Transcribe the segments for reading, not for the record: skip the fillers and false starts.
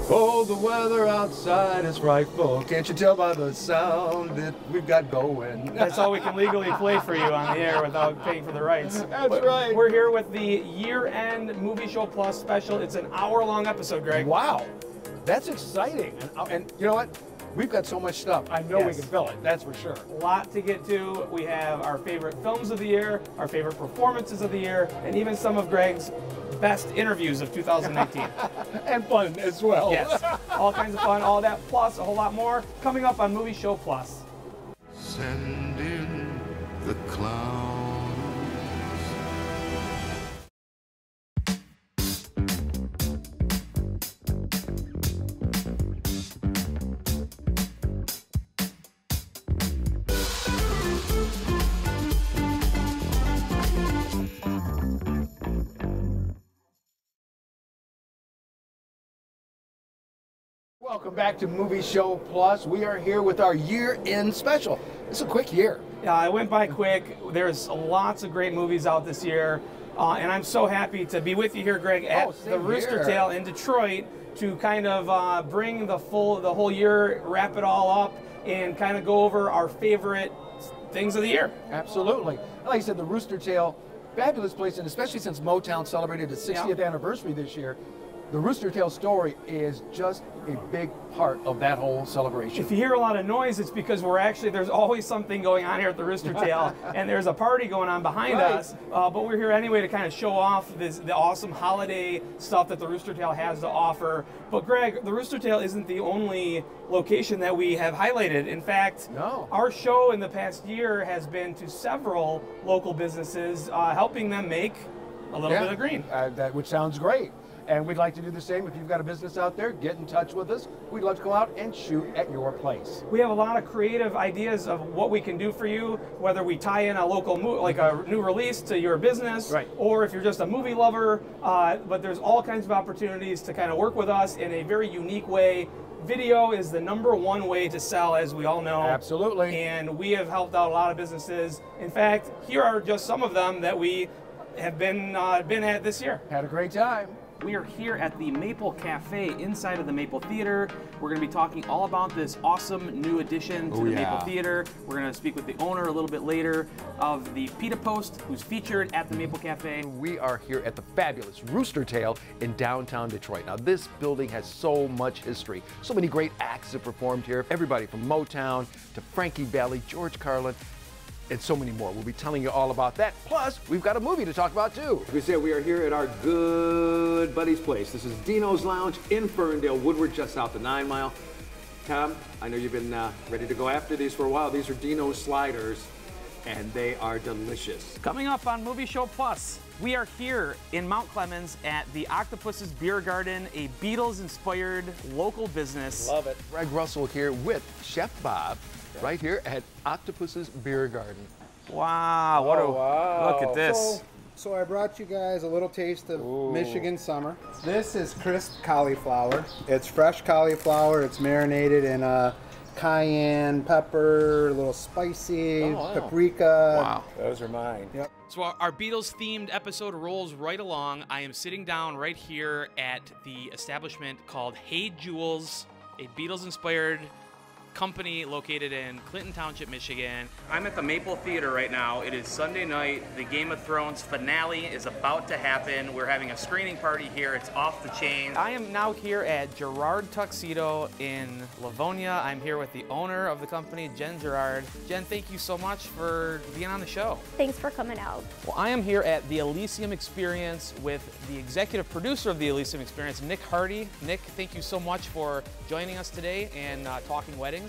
Oh, the weather outside is frightful. Can't you tell by the sound that we've got going? That's all we can legally play for you on the air without paying for the rights. That's right. We're here with the year-end Movie Show Plus special. It's an hour-long episode, Greg. Wow, that's exciting. And you know what? We've got so much stuff. I know we can fill it, that's for sure. A lot to get to. We have our favorite films of the year, our favorite performances of the year, and even some of Greg's best interviews of 2019. And fun as well. Yes, all kinds of fun, all that, plus a whole lot more coming up on Movie Show Plus. Send in the clowns. Welcome back to Movie Show Plus. We are here with our year-end special. It's a quick year. Yeah, it went by quick. There's lots of great movies out this year, and I'm so happy to be with you here, Greg, at the Rooster Tail in Detroit to kind of bring the whole year, wrap it all up, and kind of go over our favorite things of the year. Absolutely. Like I said, the Rooster Tail, fabulous place, and especially since Motown celebrated its 60th anniversary this year, the Rooster Tail story is just a big part of that whole celebration. If you hear a lot of noise, it's because there's always something going on here at the Rooster Tail, and there's a party going on behind us, but we're here anyway to kind of show off the awesome holiday stuff that the Rooster Tail has to offer. But Greg, the Rooster Tail isn't the only location that we have highlighted. In fact, our show in the past year has been to several local businesses, helping them make a little bit of green. Which sounds great. And we'd like to do the same. If you've got a business out there, get in touch with us. We'd love to go out and shoot at your place. We have a lot of creative ideas of what we can do for you, whether we tie in a local like a new release to your business, or if you're just a movie lover. But there's all kinds of opportunities to kind of work with us in a very unique way. Video is the #1 way to sell, as we all know. Absolutely. And we have helped out a lot of businesses. In fact, here are just some of them that we have been at this year. Had a great time. We are here at the Maple Cafe inside of the Maple Theater. We're going to be talking all about this awesome new addition to the Maple Theater. We're going to speak with the owner a little bit later of the Pita Post, who's featured at the Maple Cafe. We are here at the fabulous Rooster Tail in downtown Detroit. Now, this building has so much history. So many great acts have performed here. Everybody from Motown to Frankie Valli, George Carlin, and so many more. We'll be telling you all about that. Plus, we've got a movie to talk about, too. As we said, we are here at our good buddy's place. This is Dino's Lounge in Ferndale, Woodward, just south of 9 Mile. Tom, I know you've been ready to go after these for a while. These are Dino's sliders, and they are delicious. Coming up on Movie Show Plus, we are here in Mount Clemens at the Octopus's Beer Garden, a Beatles-inspired local business. Love it. Greg Russell here with Chef Bob. Right here at Octopus's Beer Garden. Wow, look at this. So I brought you guys a little taste of Michigan summer. This is crisp cauliflower. It's fresh cauliflower. It's marinated in cayenne pepper, a little spicy, paprika. Wow. Those are mine. Yep. So our Beatles-themed episode rolls right along. I am sitting down right here at the establishment called Hey Jules, a Beatles-inspired company located in Clinton Township, Michigan. I'm at the Maple Theater right now. It is Sunday night. The Game of Thrones finale is about to happen. We're having a screening party here. It's off the chain. I am now here at Gerard Tuxedo in Livonia. I'm here with the owner of the company, Jen Gerard. Jen, thank you so much for being on the show. Thanks for coming out. Well, I am here at the Elysium Experience with the executive producer of the Elysium Experience, Nick Hardy. Nick, thank you so much for joining us today and talking weddings.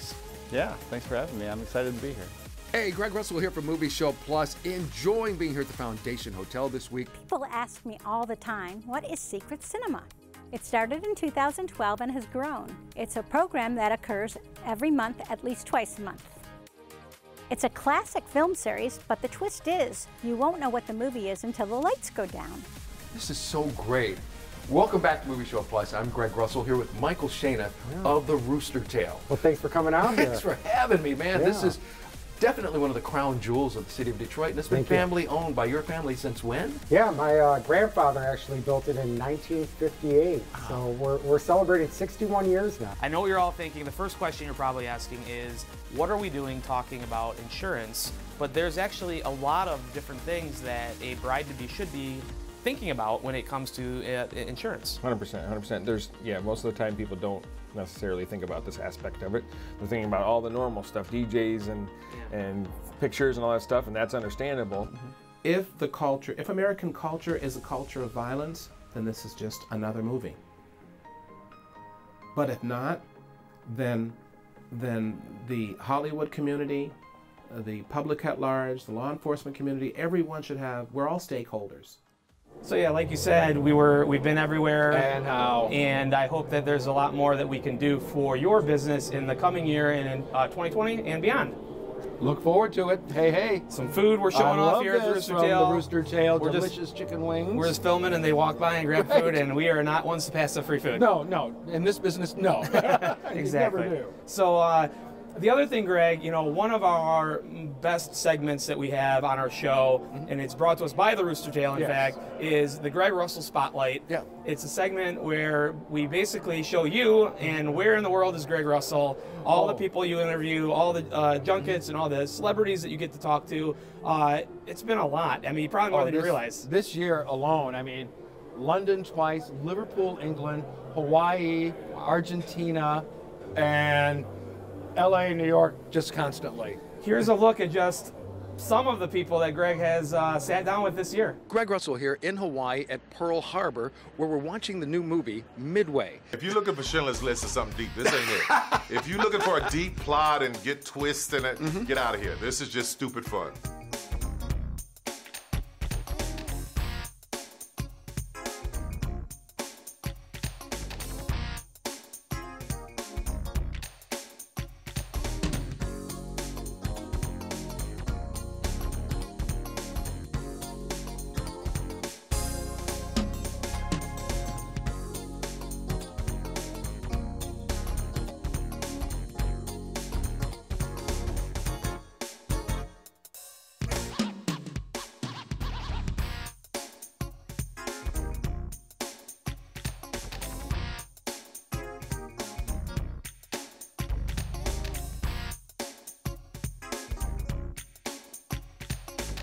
Yeah, thanks for having me. I'm excited to be here. Hey, Greg Russell here from Movie Show Plus. Enjoying being here at the Foundation Hotel this week. People ask me all the time, what is Secret Cinema? It started in 2012 and has grown. It's a program that occurs every month, at least twice a month. It's a classic film series, but the twist is you won't know what the movie is until the lights go down. This is so great. Welcome back to Movie Show Plus. I'm Greg Russell here with Michael Shana of the Rooster Tail. Well, thanks for coming out here. Thanks for having me, man. Yeah. This is Definitely one of the crown jewels of the city of Detroit, and it's been family owned by your family since when? Yeah, my grandfather actually built it in 1958, so we're celebrating 61 years now. I know what you're all thinking. The first question you're probably asking is, what are we doing talking about insurance? But there's actually a lot of different things that a bride-to-be should be thinking about when it comes to insurance. 100%, 100%. There's, most of the time people don't necessarily think about this aspect of it. They're thinking about all the normal stuff, DJs and pictures and all that stuff, and that's understandable. If American culture is a culture of violence, then this is just another movie. But if not, then the Hollywood community, the public at large, the law enforcement community, everyone should we're all stakeholders. So yeah, like you said, we've been everywhere. And how? And I hope that there's a lot more that we can do for your business in the coming year and in 2020 and beyond. Look forward to it. Hey, hey. Some food we're showing off here at the Rooster Tail. The Rooster Tail, delicious chicken wings. We're just filming and they walk by and grab food, and we are not ones to pass the free food. No, no. In this business, no. Exactly. You never do. So the other thing, Greg, one of our best segments that we have on our show, and it's brought to us by the Rooster Tail, in fact, is the Greg Russell Spotlight. Yeah. It's a segment where we basically show you and where in the world is Greg Russell, all the people you interview, all the junkets and all the celebrities that you get to talk to. It's been a lot. I mean, probably more than you realize. This year alone, I mean, London twice, Liverpool, England, Hawaii, Argentina, and LA, New York, just constantly. Here's a look at just some of the people that Greg has sat down with this year. Greg Russell here in Hawaii at Pearl Harbor, where we're watching the new movie, Midway. If you're looking for Schindler's List or something deep, this ain't it. If you're looking for a deep plot and get twists in it, get out of here. This is just stupid fun.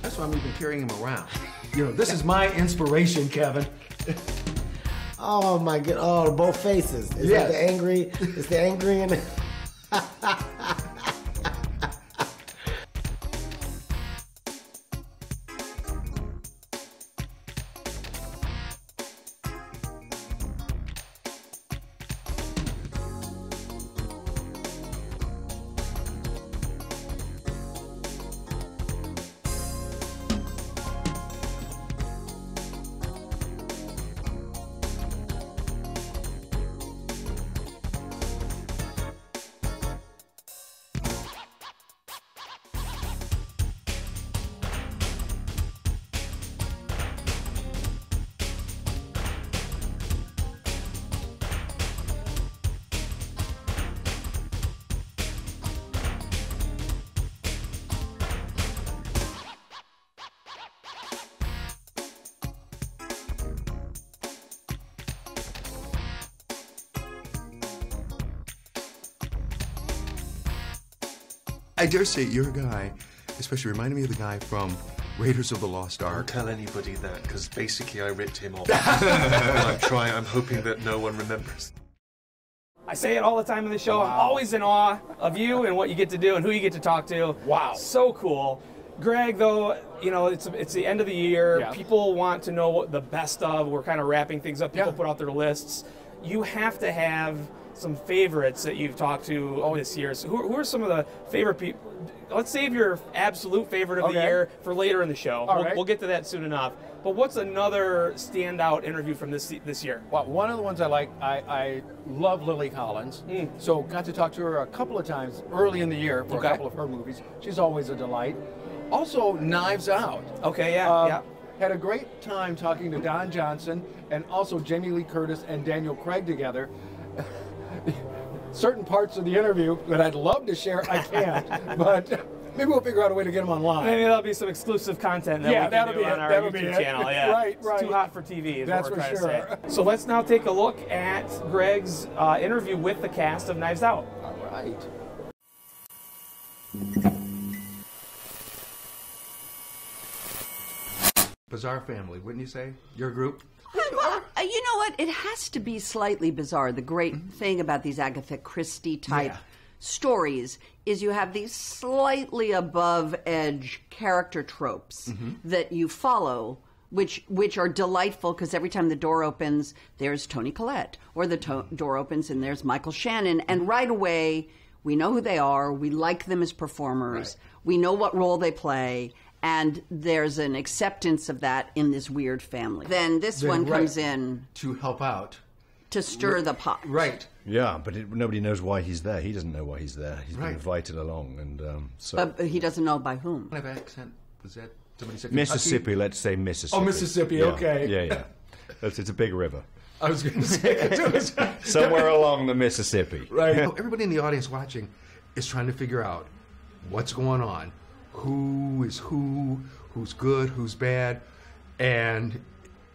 That's why we've been carrying him around. This is my inspiration, Kevin. Oh my god! Oh, both faces. Is that the angry? Is the angry and? I dare say your guy, especially reminded me of the guy from Raiders of the Lost Ark. Don't tell anybody that, because basically I ripped him off. I'm hoping that no one remembers. I say it all the time in the show. Wow. I'm always in awe of you and what you get to do and who you get to talk to. Wow. So cool. Greg, though, it's the end of the year. Yeah. People want to know what the best of. We're kind of wrapping things up. People put out their lists. You have to have some favorites that you've talked to this year. So who are some of the favorite people? Let's save your absolute favorite of the year for later in the show. We'll get to that soon enough. But what's another standout interview from this year? Well, one of the ones I like, I love Lily Collins. So got to talk to her a couple of times early in the year for a couple of her movies. She's always a delight. Also, Knives Out. Okay, yeah. Had a great time talking to Don Johnson and also Jamie Lee Curtis and Daniel Craig together. Certain parts of the interview that I'd love to share, I can't. But Maybe we'll figure out a way to get them online. Maybe that'll be some exclusive content that we can do on our YouTube channel. Yeah, right. It's too hot for TV. Is That's what we're for trying sure. to say. So let's now take a look at Greg's interview with the cast of Knives Out. All right. Bizarre family, wouldn't you say? Your group? You know what? It has to be slightly bizarre. The great thing about these Agatha Christie type stories is you have these slightly above edge character tropes that you follow, which are delightful because every time the door opens, there's Toni Collette, or the door opens and there's Michael Shannon, and right away we know who they are, we like them as performers, we know what role they play, and there's an acceptance of that in this weird family. Then this one comes in to help out, to stir the pot. Right. Yeah, but nobody knows why he's there. He doesn't know why he's there. He's been invited along, and so. But he doesn't know by whom. What kind of accent was that? Somebody said Mississippi. Kentucky? Let's say Mississippi. Oh, Mississippi. Yeah. Okay. Yeah. It's a big river. I was going to say somewhere along the Mississippi. Right. Everybody in the audience watching is trying to figure out what's going on, who is who's good, who's bad, and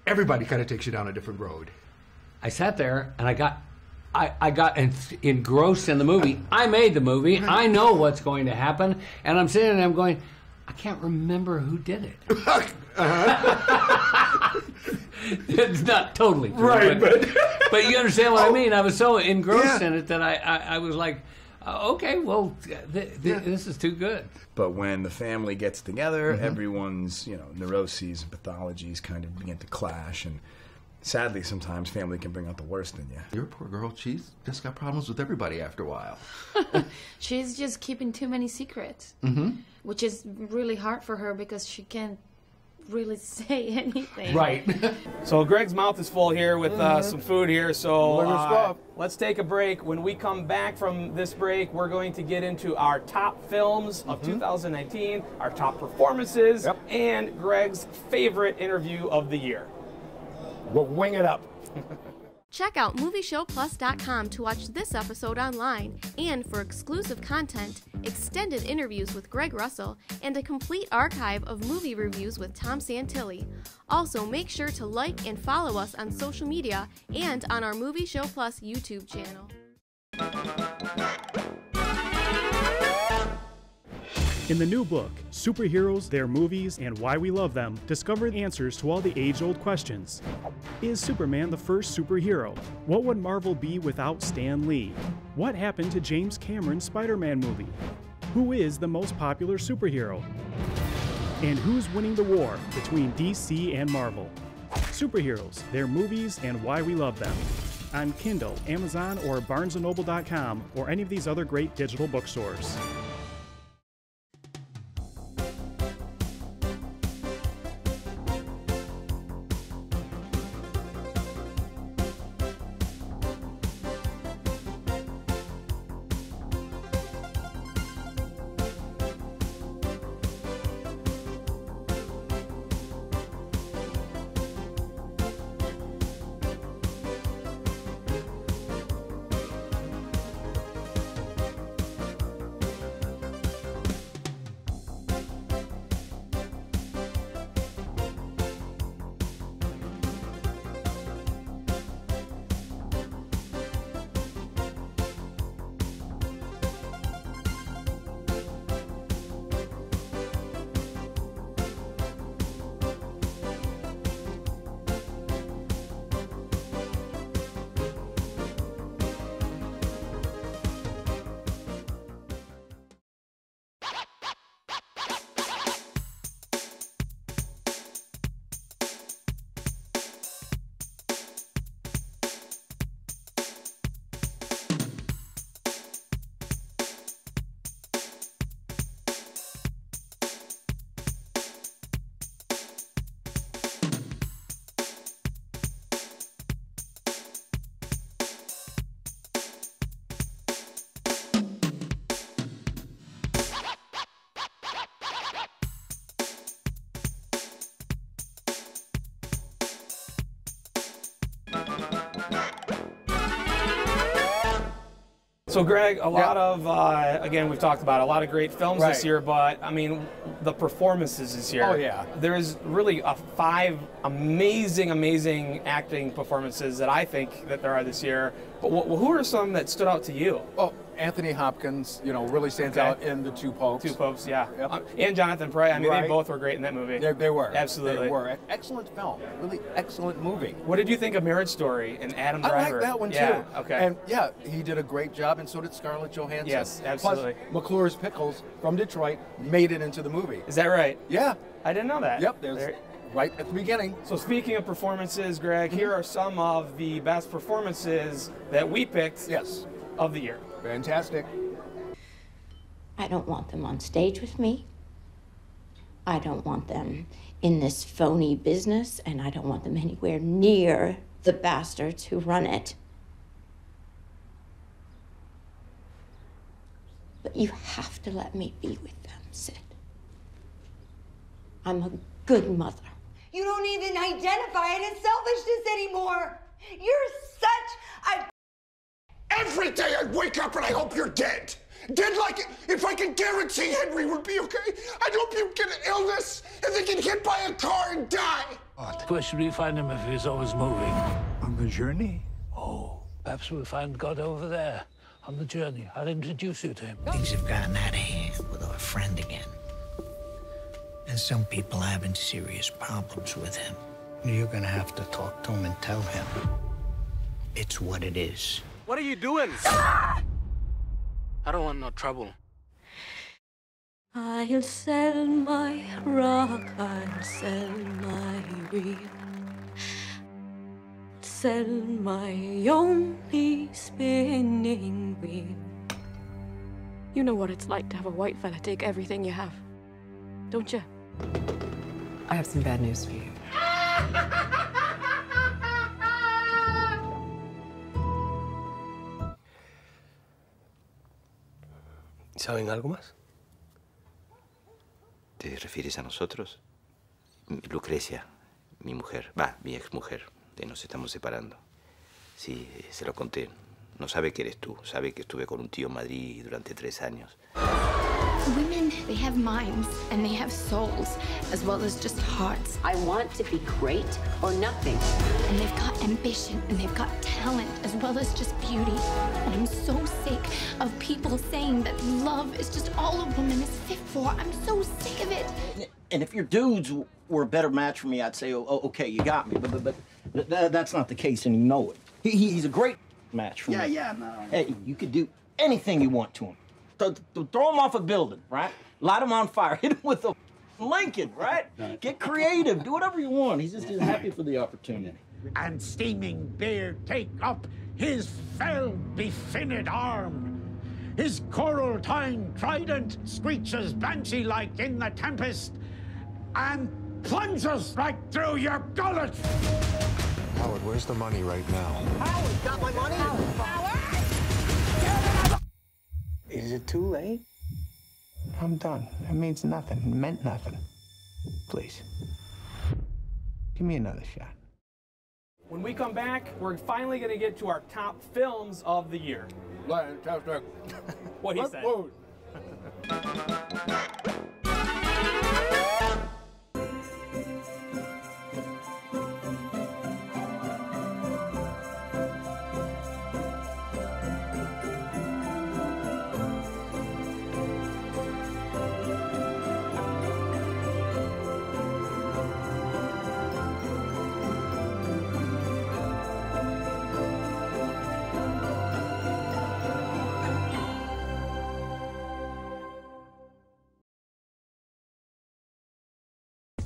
everybody kind of takes you down a different road. I sat there and I got engrossed in the movie. I made the movie. I know what's going to happen, and I'm sitting there and I'm going, I can't remember who did it. It's not totally true, right? But you understand what I mean. I was so engrossed in it that I was like, okay, well, this is too good. But when the family gets together, everyone's neuroses and pathologies kind of begin to clash, and sadly, sometimes family can bring out the worst in you. Your poor girl, she's just got problems with everybody after a while. She's just keeping too many secrets, which is really hard for her because she can't really say anything. Right. So Greg's mouth is full here with some food here, so let's take a break. When we come back from this break, we're going to get into our top films of 2019, our top performances, and Greg's favorite interview of the year. We'll wing it up. Check out MovieShowPlus.com to watch this episode online and for exclusive content, extended interviews with Greg Russell, and a complete archive of movie reviews with Tom Santilli. Also, make sure to like and follow us on social media and on our Movie Show Plus YouTube channel. In the new book, Superheroes, Their Movies, and Why We Love Them, discover the answers to all the age-old questions. Is Superman the first superhero? What would Marvel be without Stan Lee? What happened to James Cameron's Spider-Man movie? Who is the most popular superhero? And who's winning the war between DC and Marvel? Superheroes, Their Movies, and Why We Love Them. On Kindle, Amazon, or BarnesandNoble.com, or any of these other great digital bookstores. So, Greg, a lot of, again, we've talked about a lot of great films this year, but, I mean, the performances this year. Oh, yeah. There's really 5 amazing acting performances that I think that there are this year. But who are some that stood out to you? Well, Anthony Hopkins, really stands out in The Two Popes. Two Popes, yeah. And Jonathan Pryce. I mean, they both were great in that movie. They were. Absolutely. They were. Excellent film. Really excellent movie. What did you think of Marriage Story and Adam Driver? I like that one, yeah, too. Okay. And, he did a great job, and so did Scarlett Johansson. Yes, absolutely. Plus, McClure's Pickles from Detroit made it into the movie. Is that right? Yeah. I didn't know that. Yep. There's right at the beginning. So speaking of performances, Greg, here are some of the best performances that we picked of the year. Fantastic. I don't want them on stage with me. I don't want them in this phony business, and I don't want them anywhere near the bastards who run it. But you have to let me be with them, Sid. I'm a good mother. You don't even identify it as selfishness anymore. You're such a... Every day I wake up and I hope you're dead. Dead like if I can guarantee Henry would be okay. I'd hope you get an illness and they get hit by a car and die. Where should we find him if he's always moving? On the journey? Oh, perhaps we'll find God over there. On the journey. I'll introduce you to him. Things have gotten out of hand with our friend again. And some people are having serious problems with him. You're gonna have to talk to him and tell him it's what it is. What are you doing? I don't want no trouble. I'll sell my rock, I'll sell my reel, sell my only spinning wheel. You know what it's like to have a white fella take everything you have, don't you? I have some bad news for you. ¿Saben algo más? ¿Te refieres a nosotros? Lucrecia, mi mujer, mi exmujer, nos estamos separando. Sí, se lo conté. No sabe que eres tú, sabe que estuve con un tío en Madrid durante 3 años. Women, they have minds and they have souls, as well as just hearts. I want to be great or nothing. And they've got ambition and they've got talent, as well as just beauty. And I'm so sick of people saying that love is just all a woman is fit for. I'm so sick of it. And if your dudes were a better match for me, I'd say, oh okay, you got me. But that's not the case, and you know it. He's a great match for me. Yeah, no. Hey, you could do anything you want to him. Throw him off a building, right? Light him on fire. Hit him with a Lincoln, right? Get creative. Do whatever you want. He's just happy for the opportunity. And steaming beer take up his fell befinned arm. His coral-tined trident screeches banshee-like in the tempest and plunges right through your gullet. Howard, where's the money right now? Howard, got my money? Howard! Is it too late? I'm done. It means nothing. It meant nothing. Please. Give me another shot. When we come back, we're finally going to get to our top films of the year. Fantastic. What he said.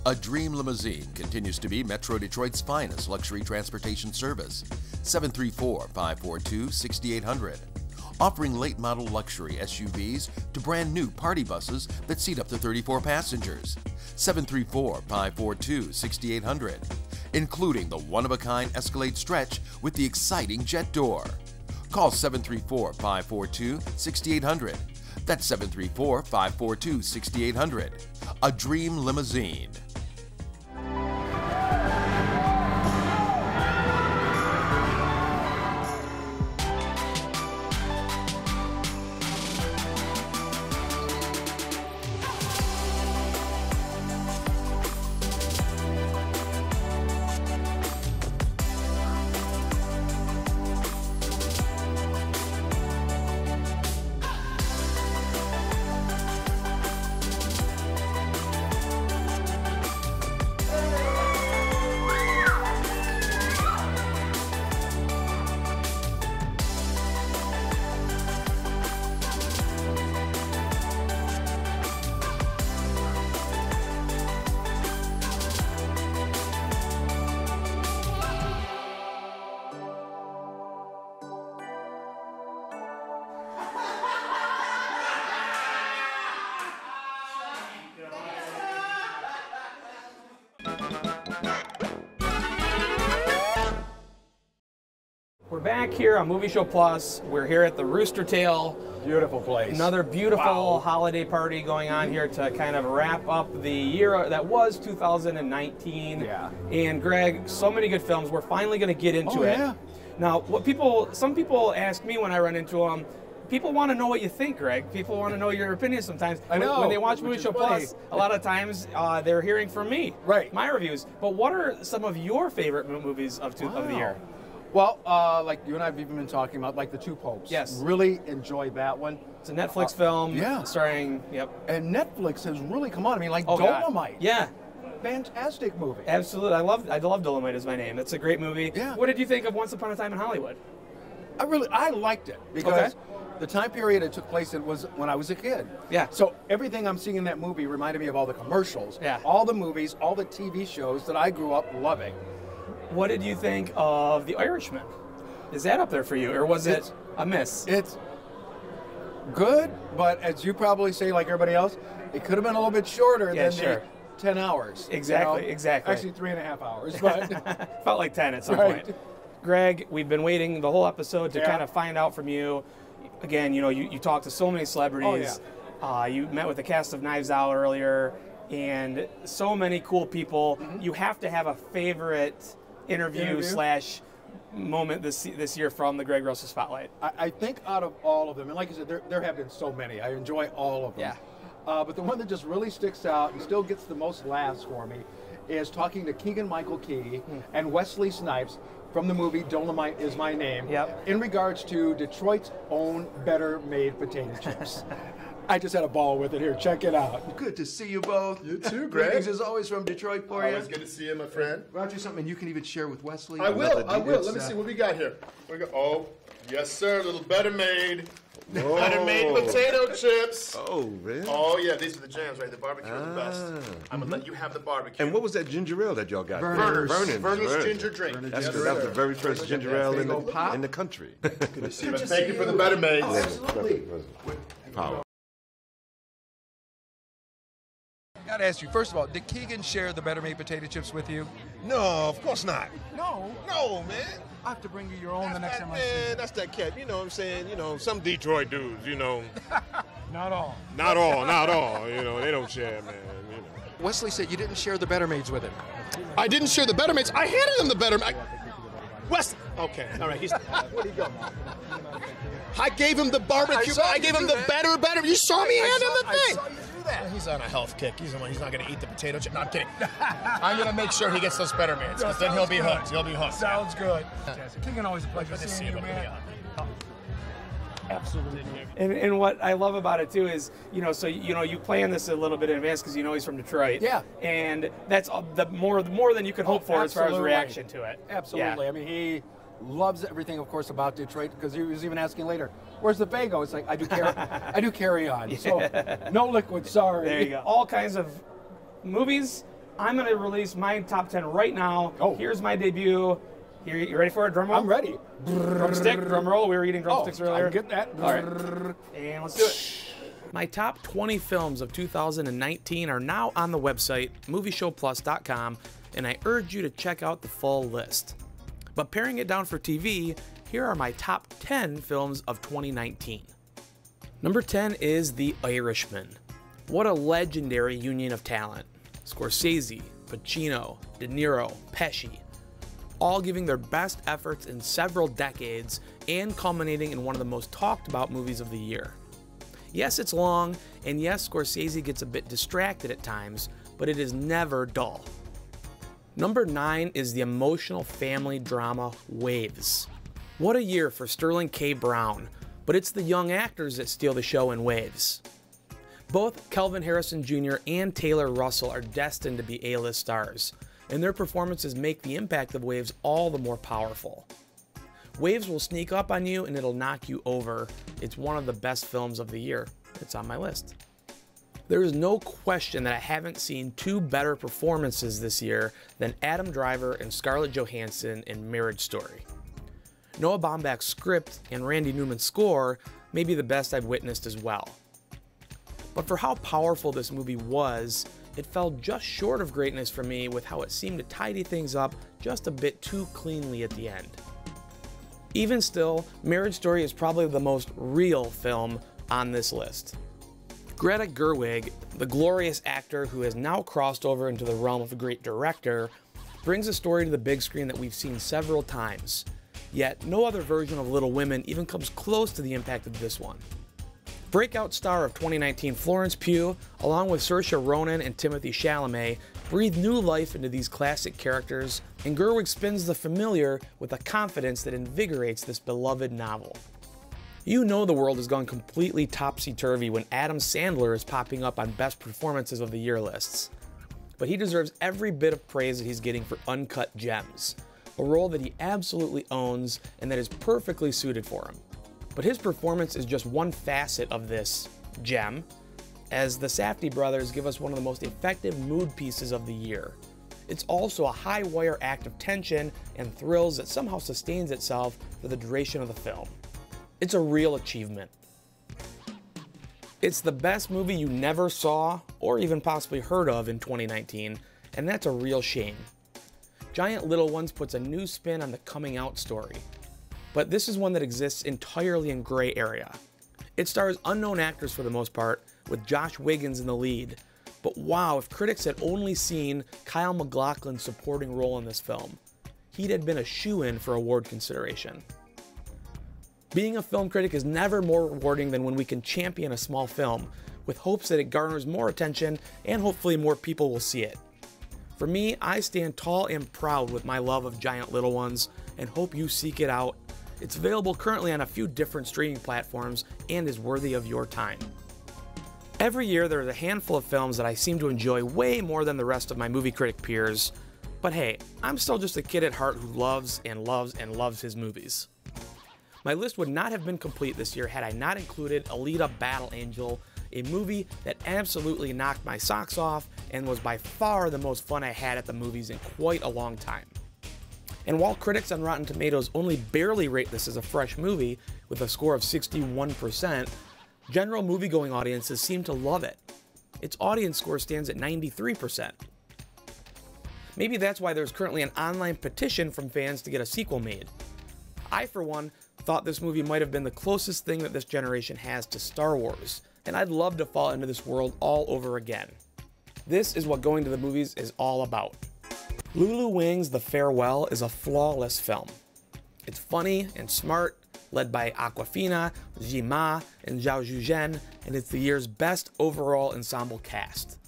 A Dream Limousine continues to be Metro Detroit's finest luxury transportation service. 734-542-6800. Offering late model luxury SUVs to brand new party buses that seat up to 34 passengers. 734-542-6800. Including the one-of-a-kind Escalade stretch with the exciting jet door. Call 734-542-6800. That's 734-542-6800. A Dream Limousine. back here on Movie Show Plus. We're here at the Rooster Tail. Beautiful place. Another beautiful holiday party going on here to kind of wrap up the year that was 2019. Yeah. And Greg, so many good films. We're finally going to get into it. Yeah. Now, some people ask me when I run into them, people want to know what you think, Greg. People want to know your opinion sometimes. I know. When they watch Movie Show Plus, a lot of times they're hearing from me. Right. My reviews. But what are some of your favorite movies of the year? Well, like you and I have even been talking about, like The Two Popes. Yes. Really enjoyed that one. It's a Netflix film. Yeah. Starring, And Netflix has really come on. I mean, like God. Dolomite. Yeah. Fantastic movie. Absolutely. I love Dolomite Is My Name. It's a great movie. Yeah. What did you think of Once Upon a Time in Hollywood? I liked it because the time period it took place in was when I was a kid. Yeah. So everything I'm seeing in that movie reminded me of all the commercials, all the movies, all the TV shows that I grew up loving. What did you think of The Irishman? Is that up there for you, or was it a miss? It's good, but as you probably say, like everybody else, it could have been a little bit shorter than the 10 hours. Exactly, exactly. Actually, 3.5 hours, but felt like 10 at some point. Greg, we've been waiting the whole episode to kind of find out from you. Again, you talked to so many celebrities. You met with the cast of Knives Out earlier, and so many cool people. You have to have a favorite interview / moment this year from the Greg Russell Spotlight. I think out of all of them, and like I said, there have been so many. I enjoy all of them. Yeah. But the one that just really sticks out and still gets the most laughs for me is talking to Keegan-Michael Key and Wesley Snipes from the movie Dolomite Is My Name in regards to Detroit's own better made potato chips. I just had a ball with it. Here, check it out. Good to see you both. You too, Greg. Greetings as always from Detroit for you. Always good to see you, my friend. Brought you something you can even share with Wesley. I will. Let me see what we got here. Oh, yes, sir. A little better made. Better made potato chips. Oh, really? Oh, yeah. These are the jams, right? The barbecue is the best. I'm going to let you have the barbecue. And what was that ginger ale that y'all got? Vernon's ginger drink. That's good. That was the very first ginger ale in the country. Good to see you. Thank you for the better made. Absolutely. Power. I gotta ask you, first of all, did Keegan share the better made potato chips with you? No, of course not. No, man. I have to bring you your own the next time I see Man, you. that's that cat. You know what I'm saying? Some Detroit dudes, Not all. Not all. They don't share, man. Wesley said you didn't share the better maids with him. I didn't share the better mates. I handed him the better. Wes. Okay. All right. Where'd he go? I gave him the barbecue. I gave him the better. You saw me hand him the thing. I saw you do that. He's on a health kick. He's not going to eat the potato chip. No, I'm kidding. I'm going to make sure he gets those better mates, because then he'll be hooked. He'll be hooked. Sounds good. Keegan, always a pleasure seeing you, man. Absolutely. And what I love about it too is, you plan this a little bit in advance because he's from Detroit. Yeah. And that's the more than you can hope for as far as reaction to it. Absolutely. Yeah. I mean, he loves everything, of course, about Detroit because he was even asking later, "Where's the Fago?" It's like I do carry on. So no liquid. Sorry. There you go. All kinds of movies. I'm going to release my top 10 right now. Oh. Here's my debut. Here, you ready for it? Drum roll? I'm ready. Drumstick, drum roll. We were eating drumsticks earlier. I'm getting that. All right. And let's do it. My top 20 films of 2019 are now on the website, movieshowplus.com, and I urge you to check out the full list. But paring it down for TV, here are my top 10 films of 2019. Number 10 is The Irishman. What a legendary union of talent. Scorsese, Pacino, De Niro, Pesci, all giving their best efforts in several decades and culminating in one of the most talked about movies of the year. Yes, it's long, and yes, Scorsese gets a bit distracted at times, but it is never dull. Number 9 is the emotional family drama Waves. What a year for Sterling K. Brown, but it's the young actors that steal the show in Waves. Both Kelvin Harrison Jr. and Taylor Russell are destined to be A-list stars, and their performances make the impact of Waves all the more powerful. Waves will sneak up on you and it'll knock you over. It's one of the best films of the year. It's on my list. There is no question that I haven't seen two better performances this year than Adam Driver and Scarlett Johansson in Marriage Story. Noah Baumbach's script and Randy Newman's score may be the best I've witnessed as well. But for how powerful this movie was, it fell just short of greatness for me with how it seemed to tidy things up just a bit too cleanly at the end. Even still, Marriage Story is probably the most real film on this list. Greta Gerwig, the glorious actor who has now crossed over into the realm of a great director, brings a story to the big screen that we've seen several times. Yet, no other version of Little Women even comes close to the impact of this one. Breakout star of 2019 Florence Pugh, along with Saoirse Ronan and Timothée Chalamet, breathe new life into these classic characters, and Gerwig spins the familiar with a confidence that invigorates this beloved novel. You know the world has gone completely topsy-turvy when Adam Sandler is popping up on Best Performances of the Year lists. But he deserves every bit of praise that he's getting for Uncut Gems, a role that he absolutely owns and that is perfectly suited for him. But his performance is just one facet of this gem, as the Safdie brothers give us one of the most effective mood pieces of the year. It's also a high-wire act of tension and thrills that somehow sustains itself for the duration of the film. It's a real achievement. It's the best movie you never saw or even possibly heard of in 2019, and that's a real shame. Giant Little Ones puts a new spin on the coming out story, but this is one that exists entirely in gray area. It stars unknown actors for the most part, with Josh Wiggins in the lead, but wow, if critics had only seen Kyle MacLachlan's supporting role in this film, he'd have been a shoo-in for award consideration. Being a film critic is never more rewarding than when we can champion a small film, with hopes that it garners more attention and hopefully more people will see it. For me, I stand tall and proud with my love of Giant Little Ones and hope you seek it out. It's available currently on a few different streaming platforms and is worthy of your time. Every year there's a handful of films that I seem to enjoy way more than the rest of my movie critic peers, but hey, I'm still just a kid at heart who loves and loves and loves his movies. My list would not have been complete this year had I not included Alita Battle Angel, a movie that absolutely knocked my socks off and was by far the most fun I had at the movies in quite a long time. And while critics on Rotten Tomatoes only barely rate this as a fresh movie with a score of 61%, general moviegoing audiences seem to love it. Its audience score stands at 93%. Maybe that's why there's currently an online petition from fans to get a sequel made. I, for one, thought this movie might have been the closest thing that this generation has to Star Wars, and I'd love to fall into this world all over again. This is what going to the movies is all about. Lulu Wang's The Farewell is a flawless film. It's funny and smart, led by Awkwafina, Ji Ma, and Zhao Zhuzhen, and it's the year's best overall ensemble cast.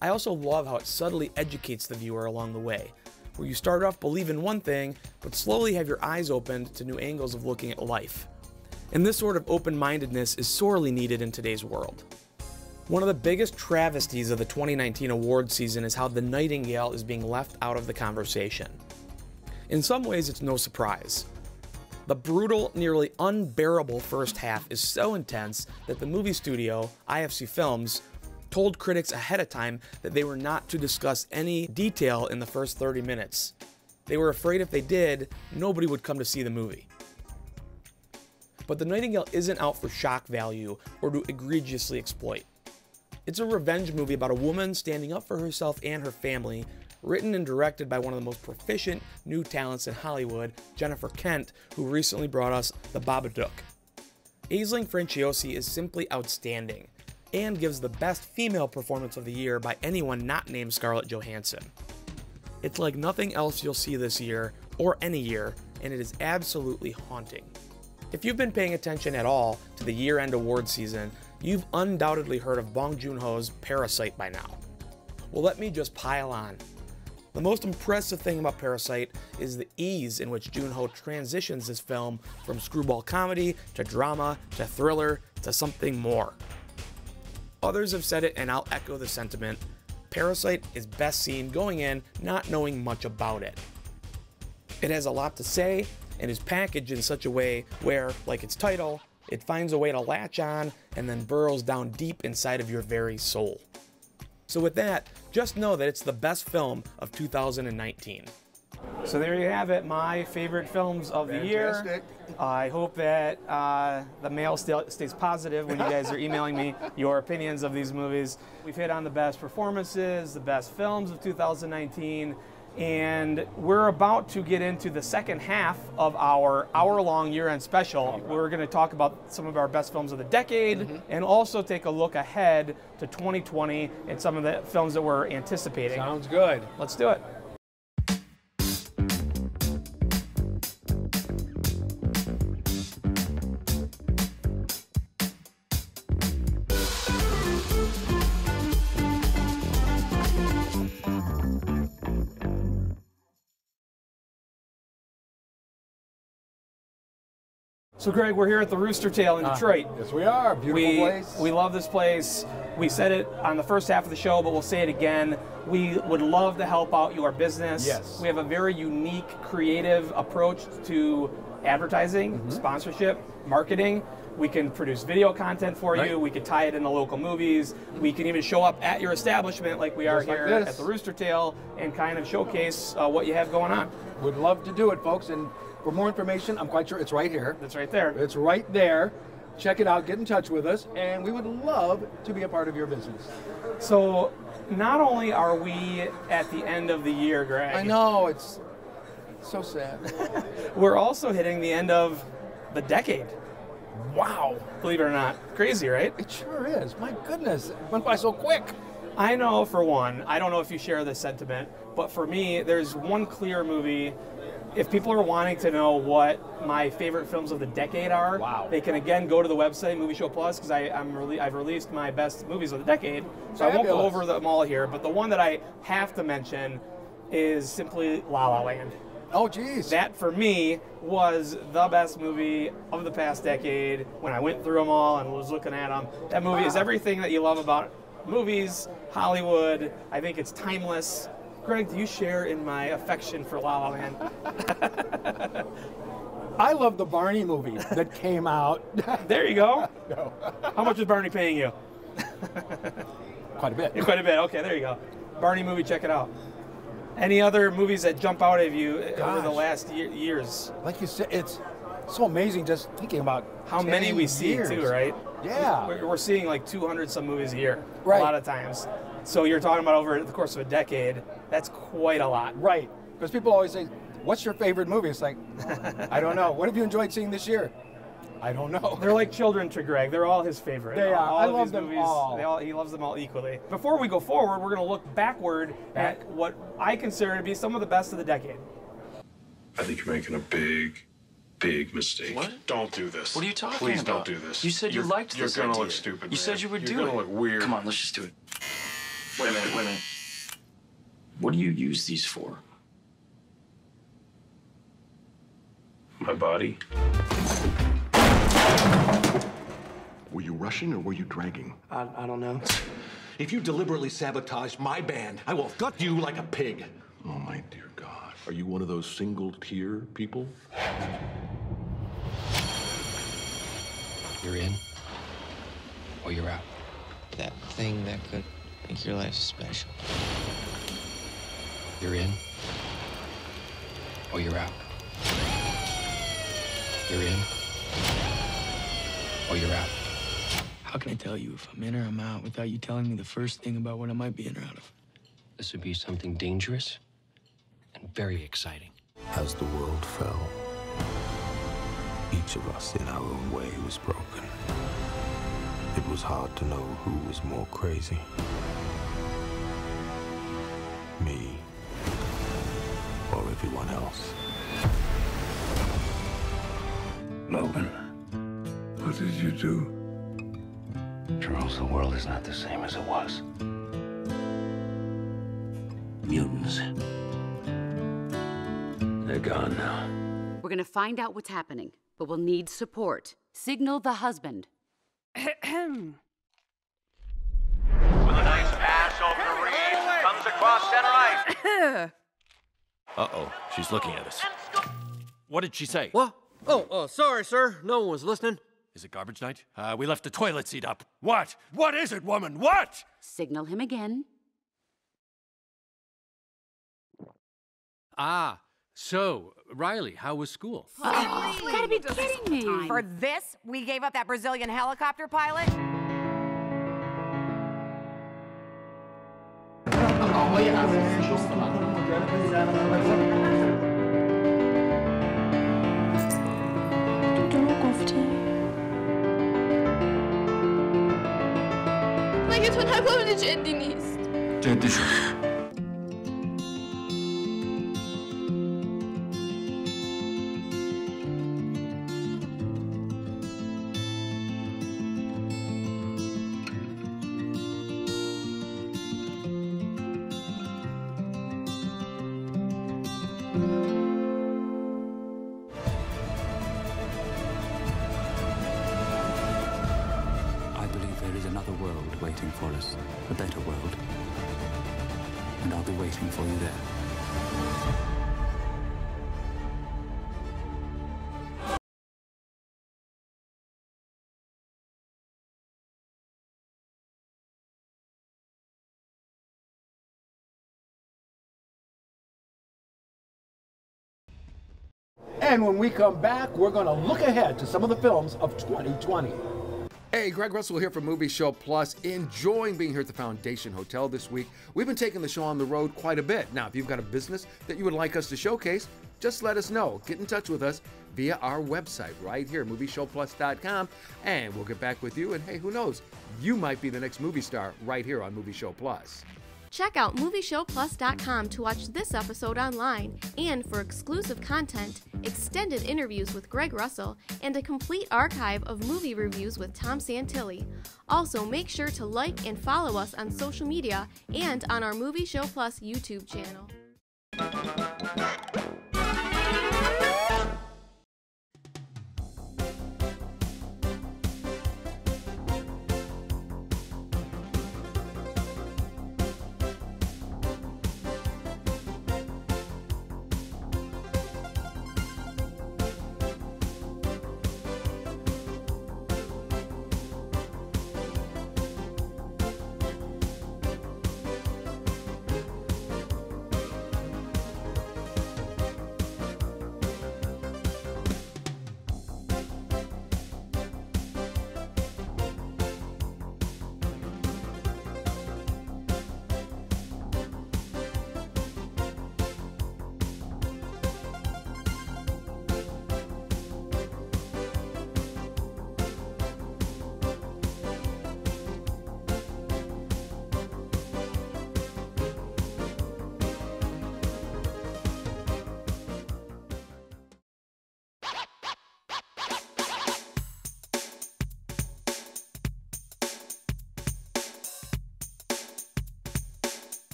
I also love how it subtly educates the viewer along the way, where you start off believing one thing, but slowly have your eyes opened to new angles of looking at life. And this sort of open-mindedness is sorely needed in today's world. One of the biggest travesties of the 2019 award season is how The Nightingale is being left out of the conversation. In some ways, it's no surprise. The brutal, nearly unbearable first half is so intense that the movie studio, IFC Films, told critics ahead of time that they were not to discuss any detail in the first 30 minutes. They were afraid if they did, nobody would come to see the movie. But The Nightingale isn't out for shock value or to egregiously exploit. It's a revenge movie about a woman standing up for herself and her family, written and directed by one of the most proficient new talents in Hollywood, Jennifer Kent, who recently brought us The Babadook. Aisling Franciosi is simply outstanding, and gives the best female performance of the year by anyone not named Scarlett Johansson. It's like nothing else you'll see this year, or any year, and it is absolutely haunting. If you've been paying attention at all to the year-end award season, you've undoubtedly heard of Bong Joon-ho's Parasite by now. Well, let me just pile on. The most impressive thing about Parasite is the ease in which Joon-ho transitions this film from screwball comedy to drama to thriller to something more. Others have said it, and I'll echo the sentiment. Parasite is best seen going in not knowing much about it. It has a lot to say and is packaged in such a way where, like its title, it finds a way to latch on and then burrows down deep inside of your very soul. So with that, just know that it's the best film of 2019. So there you have it, my favorite films of the year. I hope that the mail stays positive when you guys are emailing me your opinions of these movies. We've hit on the best performances, the best films of 2019, And we're about to get into the second half of our hour-long year-end special. We're going to talk about some of our best films of the decade and also take a look ahead to 2020 and some of the films that we're anticipating. Sounds good. Let's do it. So Greg, we're here at the Rooster Tail in Detroit. Yes, we are. Beautiful place. We love this place. We said it on the first half of the show, but we'll say it again. We would love to help out your business. Yes. We have a very unique, creative approach to advertising, sponsorship, marketing. We can produce video content for you. We can tie it into local movies. We can even show up at your establishment like we are Just like here this. at the Rooster Tail and kind of showcase what you have going on. Would love to do it, folks. And for more information, I'm quite sure it's right here. It's right there. It's right there. Check it out. Get in touch with us. And we would love to be a part of your business. So not only are we at the end of the year, Greg. I know. It's so sad. We're also hitting the end of the decade. Wow. Believe it or not. Crazy, right? It sure is. My goodness. It went by so quick. I know, for one, I don't know if you share this sentiment, but for me, there's one clear movie. If people are wanting to know what my favorite films of the decade are, they can again go to the website, Movie Show Plus, because I've released my best movies of the decade. So I won't go over them all here, but the one that I have to mention is simply La La Land. Oh, geez. That, for me, was the best movie of the past decade. When I went through them all and was looking at them, that movie is everything that you love about movies, Hollywood. I think it's timeless. Greg, do you share in my affection for La La Land? I love the Barney movie that came out. There you go. No. How much is Barney paying you? Quite a bit. Quite a bit. Okay, there you go. Barney movie, check it out. Any other movies that jump out at you over the last years? Like you said, it's so amazing just thinking about how many we see too, right? Yeah. We're seeing like 200 some movies a year, right. A lot of times. So you're talking about over the course of a decade, that's quite a lot. Right, because people always say, what's your favorite movie? It's like, I don't know. What have you enjoyed seeing this year? I don't know. They're like children to Greg. They're all his favorite. They are. All I of love these them movies, all. He loves them all equally. Before we go forward, we're going to look backward at what I consider to be some of the best of the decade. I think you're making a big mistake. What? Don't do this. What are you talking Please about? don't do this. You said you liked this You're gonna idea. look stupid, You man. said you would do You're it. gonna look weird. Come on, let's just do it. Wait a minute. What do you use these for? My body. Were you rushing or were you dragging? I don't know. If you deliberately sabotage my band, I will gut you like a pig. Oh, my dear God. Are you one of those single-tier people? You're in, or you're out. That thing that could make your life special. You're in, or you're out. You're in, or you're out. How can I tell you if I'm in or I'm out without you telling me the first thing about what I might be in or out of? This would be something dangerous and very exciting. As the world fell, each of us in our own way was broken. It was hard to know who was more crazy. Me or everyone else. Logan, what did you do? Charles, the world is not the same as it was. Mutants. They're gone now. We're gonna find out what's happening, but we'll need support. Signal the husband. With a nice pass over to Reed, comes across center ice. Uh-oh, she's looking at us. What did she say? What? Oh, sorry, sir. No one was listening. Is it garbage night? We left the toilet seat up. What? What is it, woman? What? Signal him again. Ah, so, Riley, how was school? Oh, you gotta be kidding me. For this, we gave up that Brazilian helicopter pilot? مگه تو نگفتی جدی نیست؟ جدی شد. I believe there is another world waiting for us, a better world. And I'll be waiting for you there. And when we come back, we're going to look ahead to some of the films of 2020. Hey, Greg Russell here from Movie Show Plus, enjoying being here at the Foundation Hotel this week. We've been taking the show on the road quite a bit. Now, if you've got a business that you would like us to showcase, just let us know. Get in touch with us via our website right here, movieshowplus.com, and we'll get back with you. And hey, who knows? You might be the next movie star right here on Movie Show Plus. Check out movieshowplus.com to watch this episode online and for exclusive content, extended interviews with Greg Russell, and a complete archive of movie reviews with Tom Santilli. Also, make sure to like and follow us on social media and on our Movie Show Plus YouTube channel.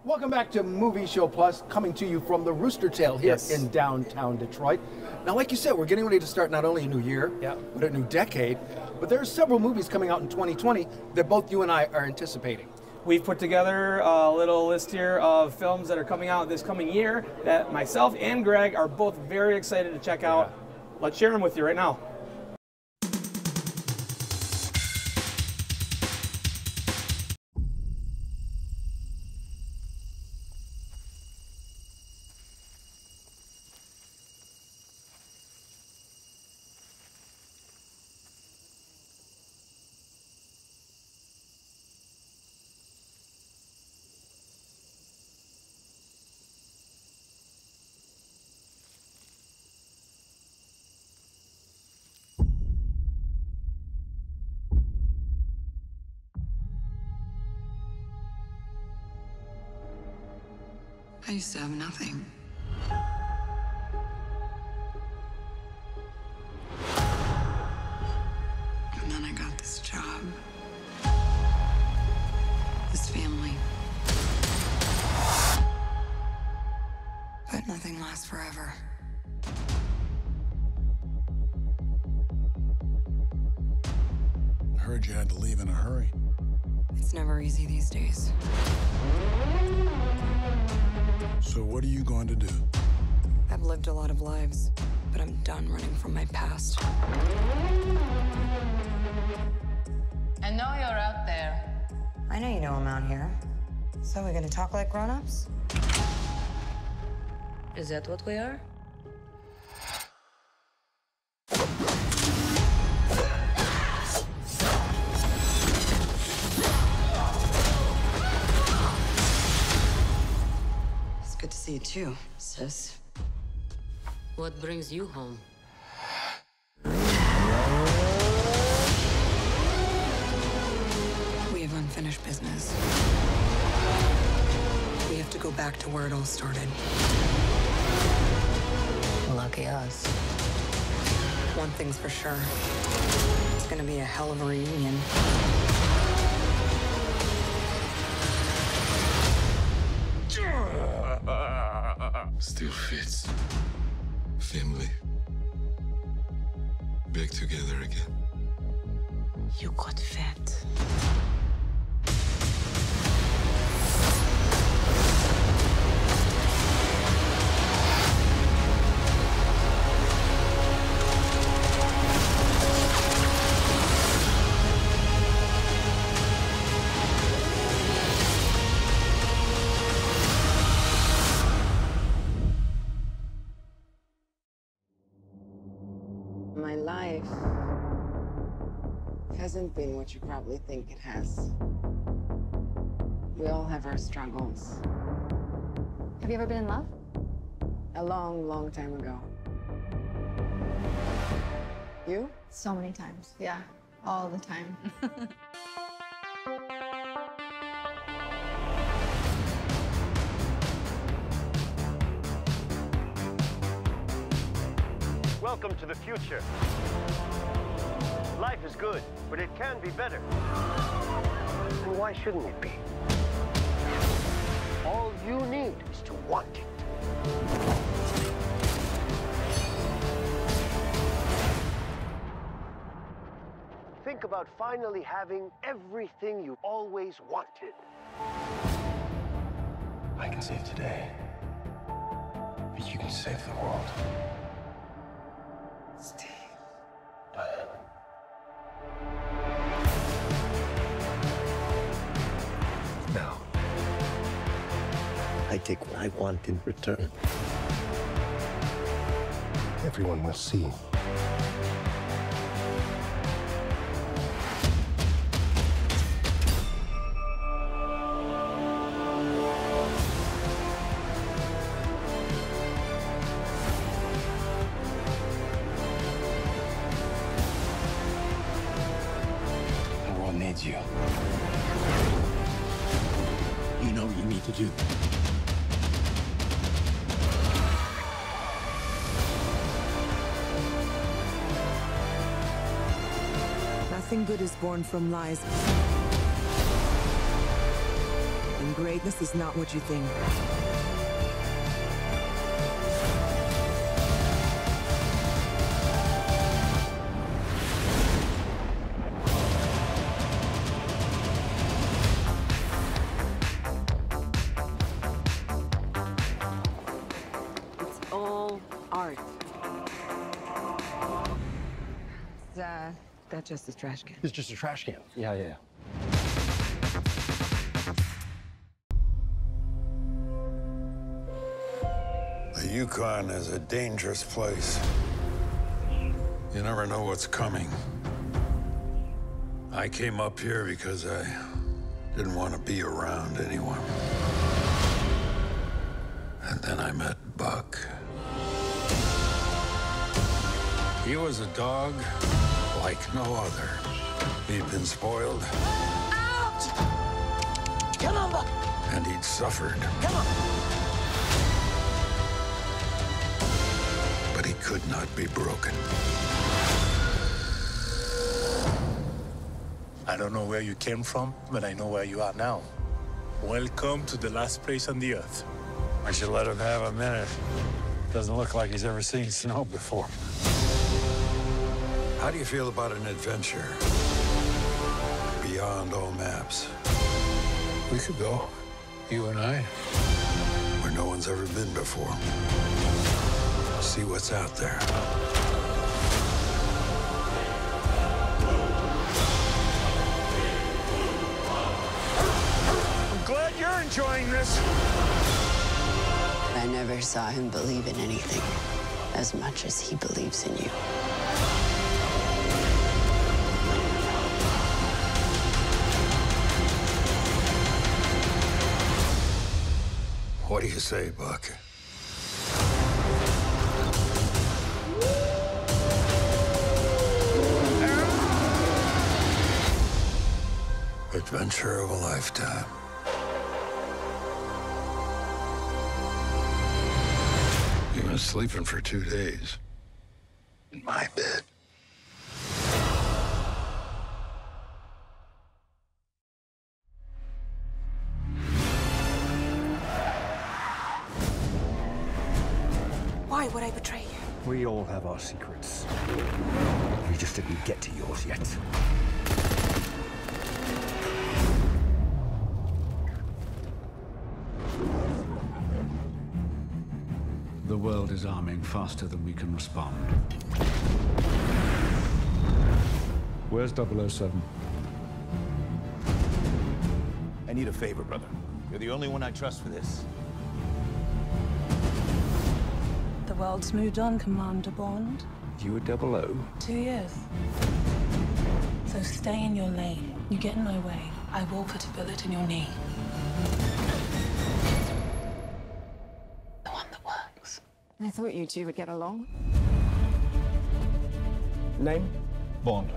Welcome back to Movie Show Plus, coming to you from the Rooster Tail here in downtown Detroit. Now, like you said, we're getting ready to start not only a new year, but a new decade. But there are several movies coming out in 2020 that both you and I are anticipating. We've put together a little list here of films that are coming out this coming year that myself and Greg are both very excited to check out. Let's share them with you right now. I used to have nothing. And then I got this job. This family. But nothing lasts forever. I heard you had to leave in a hurry. It's never easy these days. So what are you going to do? I've lived a lot of lives, but I'm done running from my past. I know you're out there. I know you know I'm out here. So we're gonna talk like grown-ups? Is that what we are? It's good to see you too, sis. What brings you home? We have unfinished business. We have to go back to where it all started. Lucky us. One thing's for sure. It's gonna be a hell of a reunion. Still fits. Family. Back together again. You got fat. My life hasn't been what you probably think it has. We all have our struggles. Have you ever been in love? A long, long time ago. You? So many times, yeah. All the time. Welcome to the future. Life is good, but it can be better. And why shouldn't it be? All you need is to want it. Think about finally having everything you always wanted. I can save today, but you can save the world. Steve. Now, I take what I want in return. Everyone will see. The world needs you. You know what you need to do. Nothing good is born from lies. And greatness is not what you think. It's all art. That's just a trash can. It's just a trash can. Yeah. The Yukon is a dangerous place. You never know what's coming. I came up here because I didn't want to be around anyone. And then I met Buck. He was a dog like no other. He'd been spoiled. Out! Come on, Buck! And he'd suffered. Come on! But he could not be broken. I don't know where you came from, but I know where you are now. Welcome to the last place on the earth. I should let him have a minute. Doesn't look like he's ever seen snow before. How do you feel about an adventure beyond all maps. We could go, you and I, where no one's ever been before. See what's out there. I'm glad you're enjoying this. I never saw him believe in anything as much as he believes in you. What do you say, Buck? Adventure of a lifetime. You've been sleeping for 2 days. In my bed. Why would I betray you? We all have our secrets. We just didn't get to yours yet. The world is arming faster than we can respond. Where's 007? I need a favor, brother. You're the only one I trust for this. The world's moved on, Commander Bond. You were 00? 2 years. So stay in your lane. You get in my way, I will put a bullet in your knee. The one that works. I thought you two would get along. Name? Bond.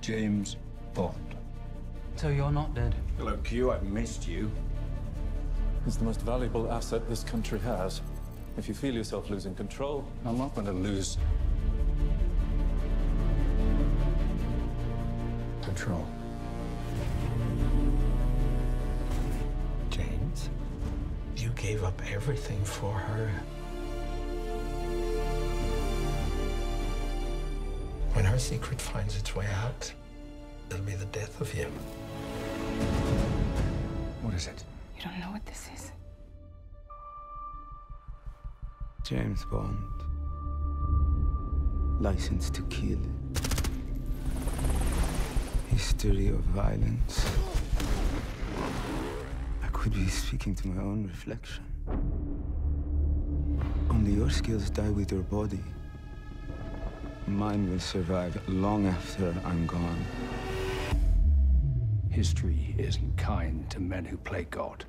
James Bond. So you're not dead? Hello, Q. I've missed you. He's the most valuable asset this country has. If you feel yourself losing control, I'm not going to lose control. James, you gave up everything for her. When her secret finds its way out, it'll be the death of you. What is it? You don't know what this is. James Bond. License to kill. History of violence. I could be speaking to my own reflection. Only your skills die with your body. Mine will survive long after I'm gone. History isn't kind to men who play God.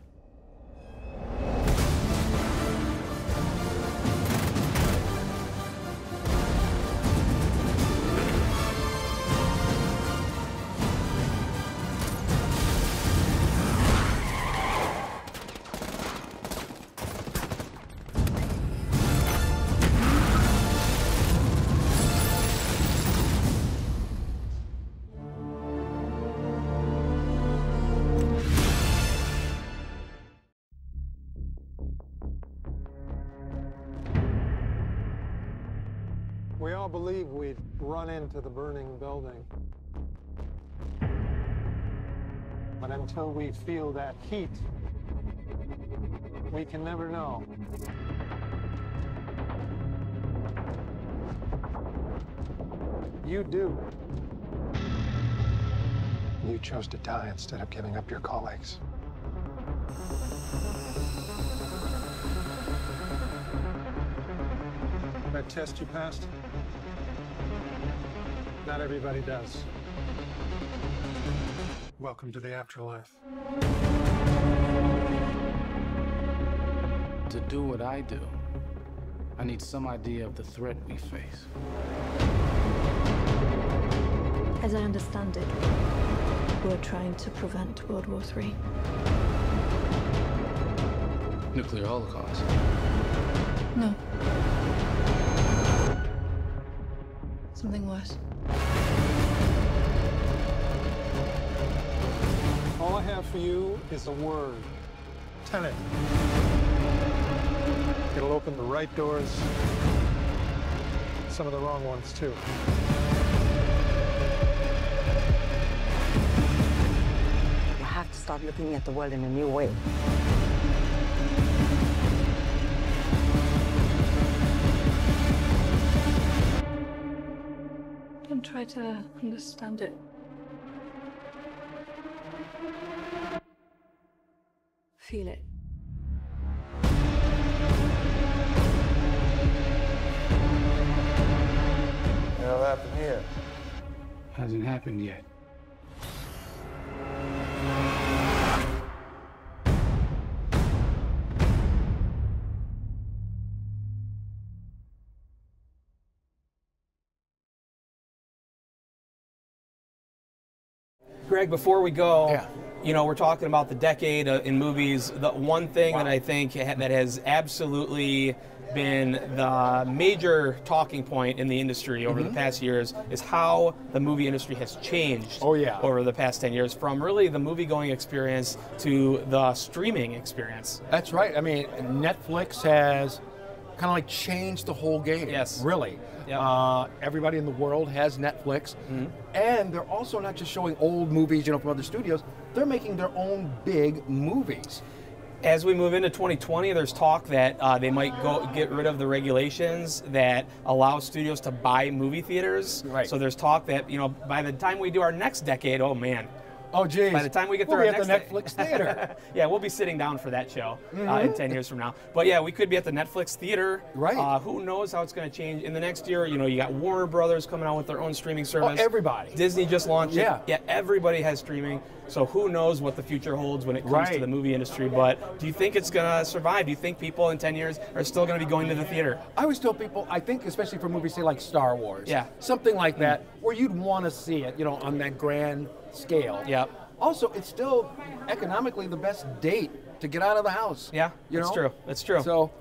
We all believe we've run into the burning building. But until we feel that heat, we can never know. You do. You chose to die instead of giving up your colleagues. That test you passed? Not everybody does. Welcome to the afterlife. To do what I do, I need some idea of the threat we face. As I understand it, we're trying to prevent World War III. Nuclear holocaust. No. Something worse. All I have for you is a word. Tenet. It'll open the right doors, some of the wrong ones, too. have to start looking at the world in a new way. Don't try to understand it. Feel it. What'll happen here? Hasn't happened yet. Greg, before we go, you know, we're talking about the decade in movies. The one thing that I think that has absolutely been the major talking point in the industry over the past years is how the movie industry has changed over the past 10 years, from really the movie-going experience to the streaming experience. That's right. I mean, Netflix has kind of like changed the whole game. Yes. Really. Yep. Everybody in the world has Netflix. And they're also not just showing old movies, you know, from other studios. They're making their own big movies. As we move into 2020, there's talk that they might get rid of the regulations that allow studios to buy movie theaters. Right. So there's talk that, you know, by the time we do our next decade, oh man. Oh, geez. By the time we get through we'll our be next at the Netflix theater. Yeah, we'll be sitting down for that show in 10 years from now. But yeah, we could be at the Netflix theater. Right. Who knows how it's going to change in the next year? You know, you got Warner Brothers coming out with their own streaming service. Oh, everybody. Disney just launched it. Yeah, everybody has streaming. So who knows what the future holds when it comes to the movie industry. But do you think it's going to survive? Do you think people in 10 years are still going to be going to the theater? I always tell people, I think especially for movies, say like Star Wars. Yeah. Something like that, where you'd want to see it, you know, on that grand scale. Yep. Also, it's still economically the best date to get out of the house. Yeah, that's true. That's true. So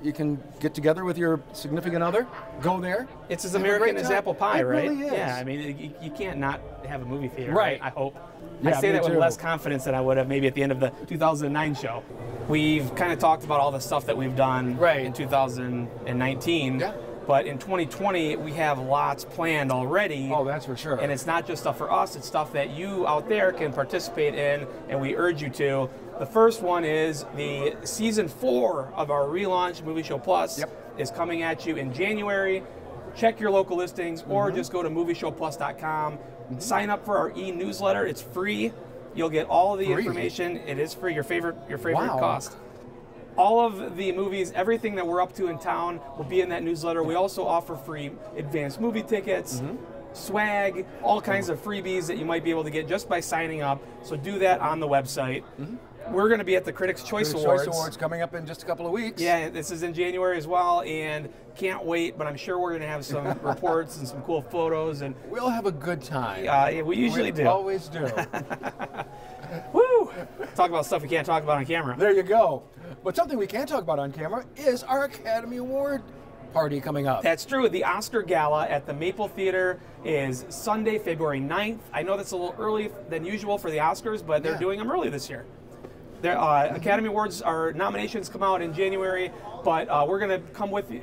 you can get together with your significant other, go there. It's as American as apple pie, right? It really is. Yeah, I mean, you can't not have a movie theater, Right. I hope. Yeah, I say me that with too. less confidence than I would have maybe at the end of the 2009 show. We've kind of talked about all the stuff that we've done in 2019. Yeah. But in 2020, we have lots planned already. Oh, that's for sure. And it's not just stuff for us, it's stuff that you out there can participate in, and we urge you to. The first one is the season 4 of our relaunch Movie Show Plus is coming at you in January. Check your local listings or just go to movieshowplus.com. Sign up for our e-newsletter. It's free. You'll get all the information. It is free, your favorite cost. All of the movies, everything that we're up to in town will be in that newsletter. We also offer free advanced movie tickets, swag, all kinds of freebies that you might be able to get just by signing up. So do that on the website. We're going to be at the Critics' Choice Awards. Choice Awards coming up in just a couple of weeks. Yeah, this is in January as well, and can't wait, but I'm sure we're going to have some reports and some cool photos. And we'll have a good time. Yeah, we usually do. Always do. Woo! Talk about stuff we can't talk about on camera. There you go. But something we can talk about on camera is our Academy Award party coming up. That's true. The Oscar Gala at the Maple Theater is Sunday, February 9th. I know that's a little early than usual for the Oscars, but they're doing them early this year. Academy Awards, our nominations come out in January, but we're going to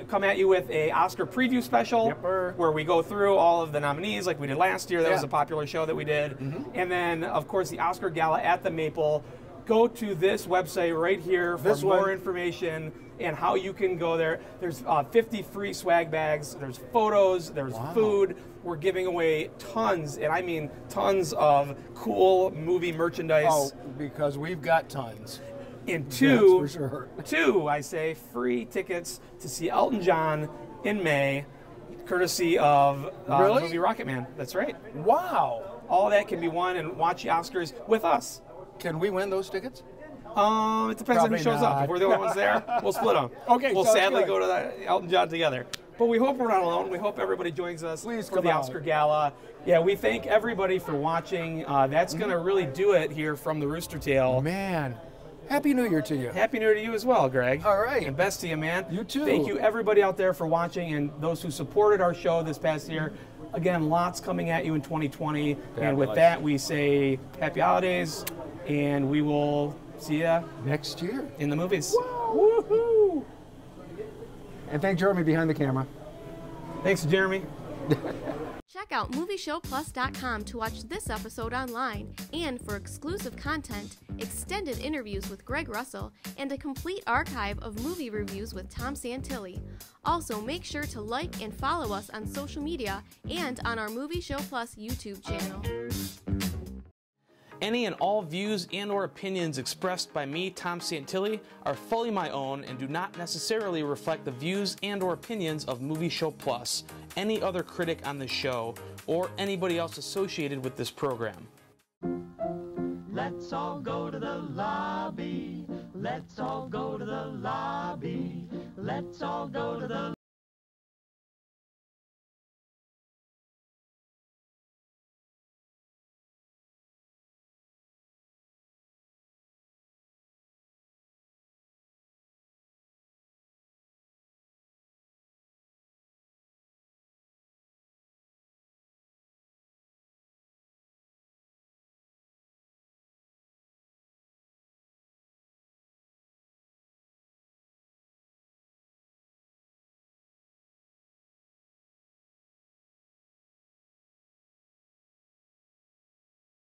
come at you with a Oscar preview special where we go through all of the nominees like we did last year. That was a popular show that we did. And then, of course, the Oscar Gala at the Maple. Go to this website right here for more information and how you can go there. There's 50 free swag bags. There's photos. There's food. We're giving away tons, and I mean tons of cool movie merchandise. Oh, because we've got tons. And two, that's for sure. two, I say, free tickets to see Elton John in May, courtesy of the movie Rocketman. That's right. Wow. All that can be won and watch the Oscars with us. Can we win those tickets? It depends on who shows up. If we're the only ones there, we'll split them. Okay, we'll sounds sadly good. go to the Elton John together. But we hope we're not alone. We hope everybody joins us for the Oscar Gala. Yeah, we thank everybody for watching. That's going to really do it here from the Rooster Tail. Man, Happy New Year to you. Happy New Year to you as well, Greg. All right. And best to you, man. You too. Thank you, everybody out there, for watching and those who supported our show this past year. Again, lots coming at you in 2020. And with that, we say happy holidays, and we will see you next year in the movies. Woohoo! And thank Jeremy behind the camera. Thanks, Jeremy. Check out MovieShowPlus.com to watch this episode online, and for exclusive content, extended interviews with Greg Russell, and a complete archive of movie reviews with Tom Santilli. Also, make sure to like and follow us on social media and on our Movie Show Plus YouTube channel. Any and all views and/or opinions expressed by me, Tom Santilli, are fully my own and do not necessarily reflect the views and/or opinions of Movie Show Plus, any other critic on the show, or anybody else associated with this program. Let's all go to the lobby. Let's all go to the lobby. Let's all go to the